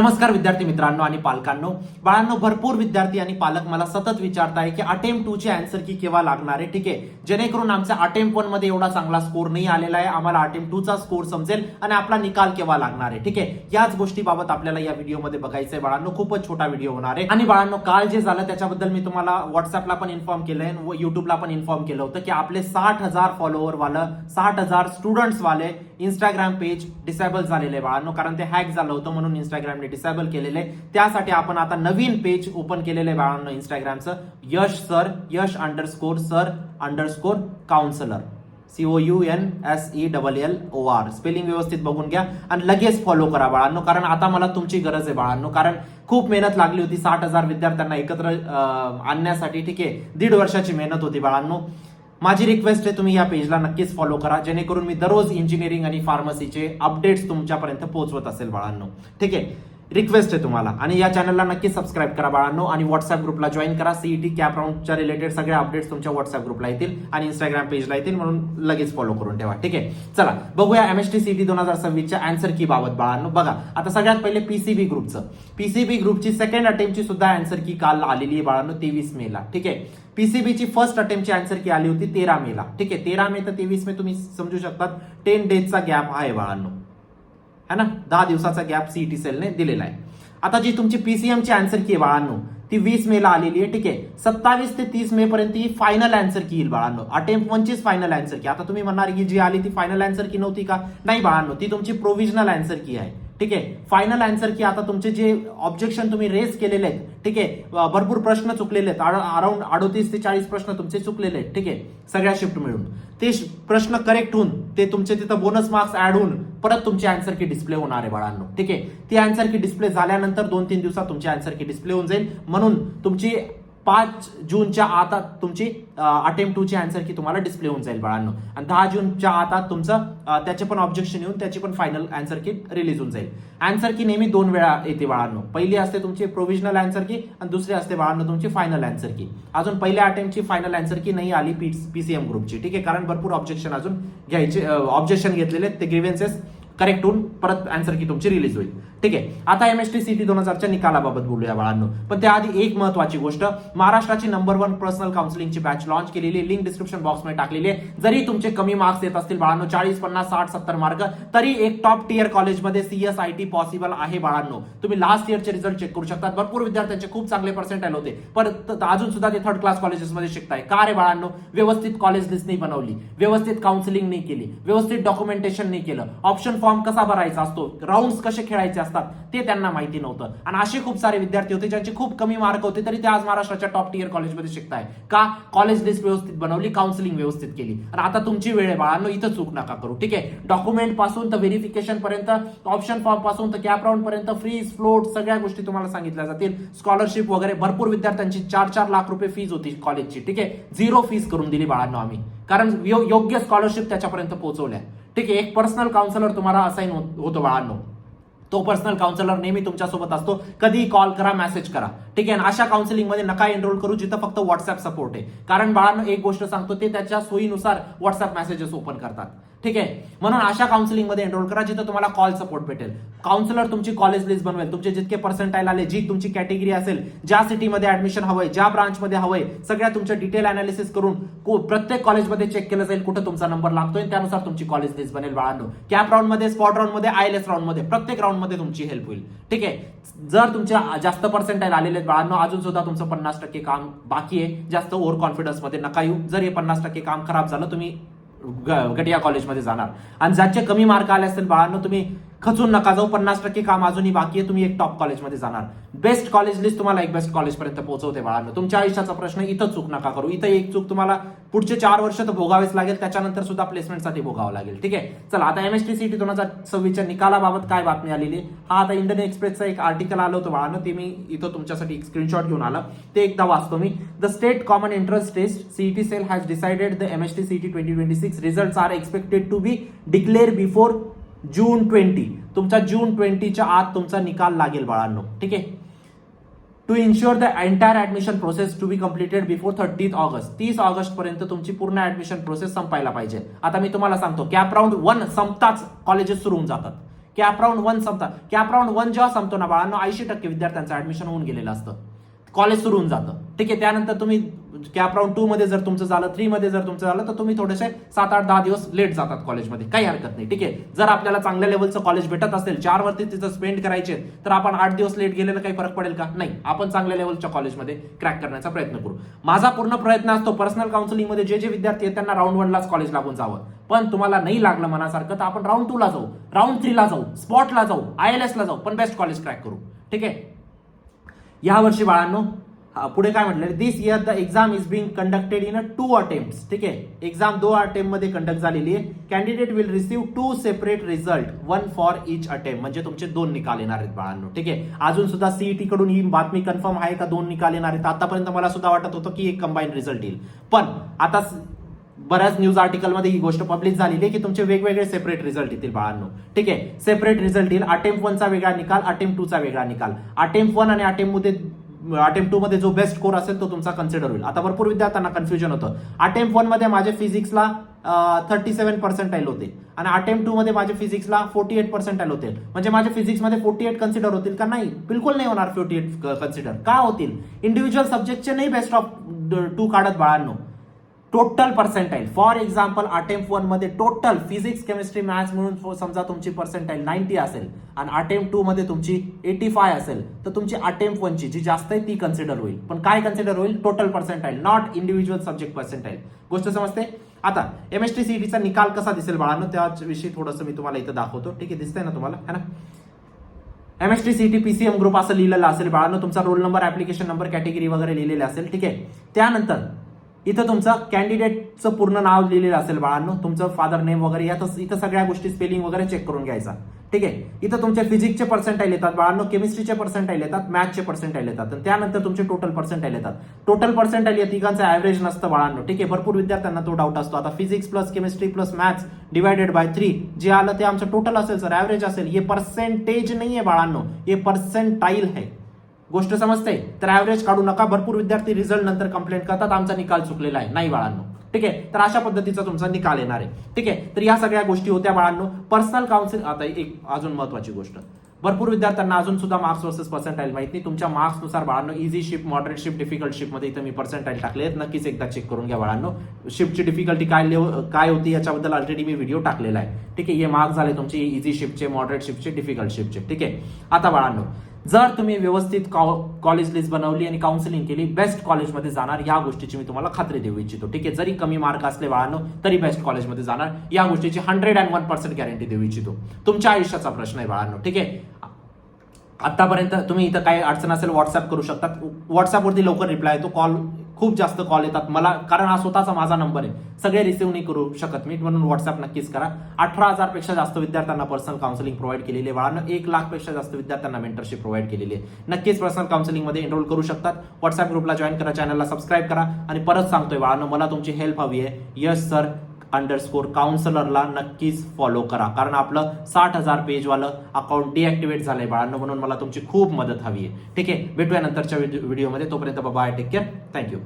नमस्कार विद्यार्थी मित्रांनो आणि पालकांनो. बाळांनो, भरपूर विद्यार्थी आणि पालक मला सतत विचारताय की अटेम्प्ट 2 ची आन्सर की केव्हा लागणार आहे. ठीक आहे, जेणेकरून आमचा अटेम्प्ट 1 मध्ये एवढा चांगला स्कोर नाही आलेला आहे, आम्हाला अटेम्प्ट 2 चा स्कोर समजेल आणि आपला निकाल केव्हा लागणार आहे. ठीक आहे, याच गोष्टीबाबत आपल्याला या व्हिडिओमध्ये बघायचं आहे बाळांनो. खूपच छोटा व्हिडिओ होणार आहे. आणि बाळांनो, काल जे झालं त्याच्याबद्दल मी तुम्हाला व्हॉट्सअपला पण इन्फॉर्म केलंय व युट्यूबला पण इन्फॉर्म केलं होतं की आपले 60,000 फॉलोअर वालं 60,000 स्टुडंट्स वाले इंस्टाग्राम पेज डिसेबल झालेले आहे बाळांनो, कारण ते हॅक झालं होतं म्हणून इंस्टाग्रामने डिसेबल केलेले. त्यासाठी आपण आता नवीन पेज ओपन केलेलं आहे बाळांनो इंस्टाग्रामचं. Yash underscore sir underscore counsellor COUNSELLOR. Spelling व्यवस्थित बघून घ्या आणि लगेच फॉलो करा बाळांनो, कारण आता मला तुमची गरज आहे बाळांनो. कारण खूप मेहनत लागली होती 60,000 विद्यार्थ्यांना एकत्र आणण्यासाठी. ठीक आहे, 1.5 वर्षाची मेहनत होती बाळांनो. माझी रिक्वेस्ट आहे, तुम्ही या पेजला नक्कीच फॉलो करा, जेणेकरून मी दररोज इंजिनिअरिंग आणि फार्मसीचे अपडेट्स तुमच्यापर्यंत पोहोचवत असेल बाळांनो. ठीक आहे, रिक्वेस्ट आहे तुम्हाला. आणि या चॅनलला नक्की सबस्क्राईब करा बाळांनो आणि व्हॉट्सअप ग्रुपला जॉईन करा. सीईटी कॅप राऊंडच्या रिलेटेड सगळे अपडेट्स तुमच्या व्हॉट्सअप ग्रुपला येतील आणि इंस्टाग्राम पेजला येतील, म्हणून लगेच फॉलो करून ठेवा. ठीक आहे, चला बघूया MST CET 2026च्या आन्सर की बाबत बाळांनो. बघा, आता सगळ्यात पहिले पीसीबी ग्रुपची सेकंड अटेम्प्टची सुद्धा आन्सर की काल आलेली आहे बाळांनो, 23 मेला. ठीक आहे, पीसीबीची फर्स्ट अटेम्प्टची आन्सर की आली होती 13 मेला. ठीक आहे, 13 मे तर 23 मे तुम्ही समजू शकतात 10 डेजचा गॅप आहे बाळांनो, है ना. 10 दिवसाचा गॅप सीईटी सेलने दिलेला आहे. आता जी तुमची पीसीएमची आन्सर की आहे बाळांनो, ती 20 मेला आलेली आहे. ठीक आहे, 27 ते 30 मे पर्यंत ही फायनल आन्सर की येईल बाळांनो. अटेम्प्ट 1 चीच फायनल आन्सर की. आता तुम्ही म्हणणार की जी आली ती फायनल आन्सर की नव्हती का? नाही बाळांनो, ती तुमची प्रोव्हिजनल आन्सर की आहे. ठीक आहे, फायनल आन्सर की आता तुमचे जे ऑब्जेक्शन तुम्ही रेस केलेले आहेत, ठीक आहे, भरपूर प्रश्न चुकलेले आहेत, अराउंड 38 ते 40 प्रश्न तुमचे चुकलेले आहेत. ठीक आहे, सगळ्या शिफ्ट मिळून ते प्रश्न करेक्ट होऊन ते तुमचे तिथं बोनस मार्क्स ऍड होऊन परत तुमची आन्सर की डिस्प्ले होणार आहे बाळांनो. ठीक आहे, ती आन्सर की डिस्प्ले झाल्यानंतर 2-3 दिवसात तुमची आन्सर की डिस्प्ले होऊन जाईल. म्हणून तुमची 5 जूनच्या आतात तुमची अटेम्प्ट 2 ची आन्सर की तुम्हाला डिस्प्ले होऊन जाईल बाळांनो. आणि 10 जूनच्या आतात तुमचं त्याचे पण ऑब्जेक्शन येऊन त्याची पण फायनल आन्सर की रिलीज होऊन जाईल. आन्सर की नेहमी 2 वेळा येते बाळांनो. पहिली असते तुमची प्रोव्हिजनल आन्सर की आणि दुसरी असते बाळांनो तुमची फायनल आन्सर की. अजून पहिल्या अटेम्प्टची फायनल आन्सर की नाही आली पीसीएम ग्रुपची. ठीक आहे, कारण भरपूर ऑब्जेक्शन अजून घ्यायचे, ऑब्जेक्शन घेतलेले ते ग्रीव्हन्सेस करेक्ट होऊन परत आन्सर की तुमची रिलीज होईल. ठीक आहे, आता MST CET 2000च्या निकालाबाबत बोलूया बाळांनो. पण त्याआधी एक महत्वाची गोष्ट, महाराष्ट्राची नंबर 1 पर्सनल काउन्सिलिंगची बॅच लॉन्च केलेली, लिंक डिस्क्रिप्शन बॉक्समध्ये टाकलेली आहे. जरी तुमचे कमी मार्क्स येत असतील बाळांनो, 40, 50, 60, 70 मार्क, तरी एक टॉप टियर कॉलेजमध्ये CSIT पॉसिबल आहे बाळांनो. तुम्ही लास्ट इयरचे रिझल्ट चेक करू शकता. भरपूर विद्यार्थ्यांचे खूप चांगले पर्सेंटाईल होते, पण अजून सुद्धा ते 3rd क्लास कॉलेजेसमध्ये शिकताय. का रे बाळांनो? व्यवस्थित कॉलेज लिस्ट नाही बनवली, व्यवस्थित काउन्सिलिंग नाही केली, व्यवस्थित डॉक्युमेंटेशन नाही केलं, ऑप्शन फॉर्म कसा भरायचा असतो, राऊंड्स कसे खेळायचे असतात ते त्यांना माहिती नव्हतं. आणि असे खूप सारे विद्यार्थी होते ज्यांचे खूप कमी मार्क होते, तरी ते आज महाराष्ट्राच्या टॉप टियर कॉलेजमध्ये शिकताय. का? कॉलेज लिस्ट व्यवस्थित बनवली, काउन्सिलिंग व्यवस्थित केली. आणि आता तुमची वेळ आहे बाळांनो, इथं चूक नका करू. ठीक आहे, डॉक्युमेंट पासून तर व्हेरिफिकेशन पर्यंत, ऑप्शन फॉर्म पासून तर कॅप राऊंड पर्यंत, फ्रीज फ्लोट सगळ्या गोष्टी तुम्हाला सांगितल्या जातील. स्कॉलरशिप वगैरे भरपूर विद्यार्थ्यांची 4-4 लाख रुपये फीज होती कॉलेजची. ठीक आहे, 0 फीज करून दिली बाळांनो आम्ही, कारण योग्य स्कॉलरशिप त्याच्यापर्यंत पोहोचवल्या. ठीक आहे, एक पर्सनल काउन्सिलर तुम्हाला असाइन होतो बाळांनो. तो पर्सनल काउन्सिलर नेहमी तुमच्यासोबत असतो. कधी कॉल करा, मेसेज करा. ठीक आहे, अशा काउन्सिलिंग मध्ये नका एनरोल करू जिथं फक्त व्हॉट्सअप सपोर्ट आहे. कारण बाळांनो, एक गोष्ट सांगतो, ते त्याच्या सोयीनुसार व्हॉट्सअप मेसेजेस ओपन करतात. ठीक आहे, म्हणून अशा काउन्सिलिंग मध्ये एनरोल करा जिथं तुम्हाला कॉल सपोर्ट भेटेल. काउन्सिलर तुमची कॉलेज लिस्ट बनवेल, तुमचे जितके पर्सेंटाईल आले, जी तुमची कॅटेगरी असेल, ज्या सिटीमध्ये ऍडमिशन हवंय, ज्या ब्रांचमध्ये हवंय, सगळ्या तुमच्या डिटेल अनालिसिस करून प्रत्येक कॉलेजमध्ये चेक केलं जाईल कुठं तुमचा नंबर लागतोय, त्यानुसार तुमची कॉलेज लिस्ट बनेल बाळांनो. कॅप राऊंड मध्ये, स्पॉट राऊंड मध्ये, ILS राऊंड मध्ये, प्रत्येक राऊंड मध्ये तुमची हेल्प होईल. ठीक आहे, जर तुमच्या जास्त पर्सेंटाईल आलेले आहेत बाळांनो, अजून सुद्धा तुमचं 50% काम बाकी आहे. जास्त ओव्हर कॉन्फिडन्स मध्ये नका येऊ. जर हे 50% काम खराब झालं, तुम्ही घटिया कॉलेजमध्ये जाणार. आणि ज्याचे कमी मार्क आले असतील बाळांनो, तुम्ही खचून नका जाऊ. 50% काम अजूनही बाकी आहे, तुम्ही एक टॉप कॉलेजमध्ये जाणार. बेस्ट कॉलेज लिस्ट तुम्हाला एक बेस्ट कॉलेज पर्यंत पोहोचवते बाळांनो. तुमच्या आयुष्याचा प्रश्न इथं चूक नका करू. इथं एक चूक तुम्हाला पुढचे 4 वर्ष तर भोगावेच लागेल, त्याच्यानंतर सुद्धा प्लेसमेंटसाठी भोगावं लागेल. ठीक आहे, चला आता MST CET 2026च्या निकालाबाबत काय बातमी आलेली. हा आता इंडियन एक्सप्रेसचं एक आर्टिकल आलं होतं बाळांनो, ते मी इथं तुमच्यासाठी एक स्क्रीनशॉट घेऊन आला, ते एकदा वाचतो मी. The state common entrance test CET cell has decided the MST CET 2026 results are expected to be declare before June 20. तुमचा जून 20च्या आत तुमचा निकाल लागेल बाळांनो. ठीक आहे, to ensure the entire admission process to be completed before 30 August. 30 ऑगस्ट पर्यंत तुमची पूर्ण ऍडमिशन प्रोसेस संपायला पाहिजे. आता मी तुम्हाला सांगतो, कॅप राऊंड 1 संपताच कॉलेजेस सुरू होऊन जातात. कॅप राऊंड 1 संपतात. कॅप राऊंड 1 जेव्हा संपतो ना बाळांनो, 80% विद्यार्थ्यांचं ऍडमिशन होऊन गेलेलं असतं, कॉलेज सुरू होऊन जातं. ठीक आहे, त्यानंतर तुम्ही कॅप राऊंड 2 मध्ये जर तुमचं झालं, 3 मध्ये जर तुमचं झालं, तर तुम्ही थोडेसे 7-8-10 दिवस लेट जातात कॉलेजमध्ये, काही हरकत नाही. ठीक आहे, जर आपल्याला चांगल्या लेवलचं कॉलेज भेटत असेल, 4 वरती तिथं स्पेंड करायचे, तर आपण 8 दिवस लेट गेलेलं काही फरक पडेल का? नाही, आपण चांगल्या लेवलच्या कॉलेजमध्ये क्रॅक करण्याचा प्रयत्न करू. माझा पूर्ण प्रयत्न असतो पर्सनल काउन्सिलिंगमध्ये जे विद्यार्थी आहेत त्यांना राऊंड 1 लाच कॉलेज लागून जावं. पण तुम्हाला नाही लागलं मनासारखं तर आपण राऊंड 2 ला जाऊ, राऊंड 3 ला जाऊ, स्पॉटला जाऊ, ILS ला जाऊ, पण बेस्ट कॉलेज क्रॅक करू. ठीक आहे, या वर्षी बाळांनो पुढे काय म्हटलं, this year the exam is being conducted in 2 attempts. ठीक आहे, एक्झाम 2 अटेम्प्ट मध्ये कंडक्ट झालेली आहे. Candidate will receive 2 separate result, 1 for each attempt, म्हणजे तुमचे 2 निकाल येणार आहेत बाळांनो. ठीक आहे, अजून सुद्धा सीईटी कडून ही बातमी कन्फर्म आहे का 2 निकाल येणार आहेत? आतापर्यंत मला सुद्धा वाटत होतं की एक कंबाईन रिझल्ट येईल, पण आता बऱ्याच न्यूज आर्टिकलमध्ये ही गोष्ट पब्लिश झालेली आहे की तुमचे वेगवेगळे सेपरेट रिझल्ट येतील बाळांनो. ठीक आहे, सेपरेट रिझल्ट येईल. अटेम्प्ट 1 चा वेगळा निकाल, अटेम्प्ट 2 चा वेगळा निकाल. अटेम्प्ट 1 आणि अटेम्प्ट 2 मध्ये जो बेस्ट स्कोर असेल तो तुमचा कन्सिडर होईल. आता भरपूर विद्यार्थ्यांना कन्फ्युजन होतं. अटेम्प्ट 1 मध्ये माझे फिजिक्सला 37% होते आणि अटेम्प्ट 2 मध्ये माझे फिजिक्सला 48% होते, म्हणजे माझे फिजिक्समध्ये 48 कन्सिडर होतील का? नाही, बिलकुल नाही होणार 48 कन्सिडर. का होतील? इंडिव्हिज्युअल सब्जेक्टचे नाही बेस्ट ऑफ 2 काढत बाळांनो, total percentile. For example attempt 1 मध्ये टोटल फिजिक्स केमिस्ट्री मॅथ्स म्हणून समजा तुमची पर्सेंटाईल 90 असेल आणि अटेम्प्ट 2 मध्ये तुमची 85 असेल, तर तुमची अटेम्प्ट 1 ची जी जास्त आहे ती कन्सिडर होईल. पण काय कन्सिडर होईल? Total percentile, not individual subject percentile. गोष्ट समजते? आता MST CET चा निकाल कसा दिसेल बाळांनो त्याविषयी थोडंसं मी तुम्हाला इथं दाखवतो. ठीक आहे, दिसतंय ना तुम्हाला, है ना? MST CET PCM ग्रुप असं लिहिलेलं असेल बाळांनो, तुमचा roll number, application number, category वगैरे लिहिलेले असेल. ठीक आहे, त्यानंतर इथं तुमचं कॅन्डिडेटचं पूर्ण नाव लिहिलेलं असेल बाळांनो, तुमचं फादर नेम वगैरे, इथं सगळ्या गोष्टी स्पेलिंग वगैरे चेक करून घ्यायचा. ठीक आहे, इथं तुमचे फिजिक्सचे पर्सेंटाईल येतात बाळांनो, केमिस्ट्रीचे पर्सेंटाईल येतात, मॅथ्सचे पर्सेंटाईल येतात आणि त्यानंतर तुमचे टोटल पर्सेंटाईल येतात. टोटल पर्सेंटाईल या तिघांचं ऍव्हरेज नसतं बाळांनो. ठीक आहे, भरपूर विद्यार्थ्यांना तो डाऊट असतो. आता physics plus chemistry plus maths divided by 3 जे आलं ते आमचं टोटल असेल सर, ऍव्हरेज असेल. हे पर्सेंटेज नाहीये बाळांनो, हे पर्सेंटाईल आहे. गोष्ट समजते? तर ऍव्हरेज काढू नका. भरपूर विद्यार्थी रिझल्ट नंतर कंप्लेंट करतात आमचा निकाल चुकलेला आहे. नाही बाळांनो. ठीक आहे, तर अशा पद्धतीचा तुमचा निकाल येणार आहे. ठीक आहे, तर या सगळ्या गोष्टी होत्या बाळांनो. Personal council. आता एक अजून महत्वाची गोष्ट, भरपूर विद्यार्थ्यांना अजून सुद्धा मार्क्स वर्सेस पर्सेंटाईल माहित नाही. तुमच्या मार्क्सनुसार बाळांनो easy shift, moderate shift, difficult shift मध्ये इथं मी पर्सेंटाईल टाकले आहेत. नक्कीच एकदा चेक करून घ्या बाळांनो. शिफ्टची डिफिकल्टी काय होती याच्याबद्दल ऑलरेडी मी व्हिडिओ टाकलेला आहे. ठीक आहे, हे मार्क्स झाले तुमचे इझी शिफ्टचे, मॉडरेट शिफ्टचे, डिफिकल्ट शिफ्टचे. ठीक आहे, आता बाळांनो जर तुम्ही व्यवस्थित कॉलेज लिस्ट बनवली आणि काउन्सिलिंग केली, बेस्ट कॉलेजमध्ये जाणार, या गोष्टीची मी तुम्हाला खात्री देऊ इच्छितो. ठीक आहे, जरी कमी मार्क असले बाळांनो तरी बेस्ट कॉलेजमध्ये जाणार, या गोष्टीची 101% गॅरंटी देऊ इच्छितो. तुमच्या आयुष्याचा प्रश्न आहे बाळांनो. ठीक आहे, आतापर्यंत तुम्ही इथं काही अडचण असेल व्हॉट्सअप करू शकतात. व्हॉट्सअपवरती लवकर रिप्लाय येतो. कॉल खूप जास्त कॉल येतात मला, कारण हा स्वतःचा माझा नंबर आहे, सगळे रिसिव्ह नाही करू शकत मी, म्हणून व्हॉट्सअप नक्कीच करा. 18,000 पेक्षा जास्त विद्यार्थ्यांना पर्सनल काउन्सिलिंग प्रोव्हाइड केलेली आहे बाळांनो. 1,00,000 पेक्षा जास्त विद्यार्थ्यांना मेंटरशिप प्रोव्हाइड केलेली आहे. नक्कीच पर्सनल काउन्सिलिंग मध्ये एनरोल करू शकतात. व्हॉट्सअप ग्रुपला जॉईन करा, चॅनलला सबस्क्राईब करा आणि परत सांगतोय बाळांनो मला तुमची हेल्प हवी आहे. यस सर _काउन्सलरला नक्कीच फॉलो करा, कारण आपलं 60,000 पेजवालं अकाउंट डिॲक्टिव्हेट झालंय बाळांनो, म्हणून मला तुमची खूप मदत हवी आहे. ठीक आहे, भेटूया नंतरच्या व्हिडिओमध्ये. तोपर्यंत बाय, टेक केअर, थँक्यू.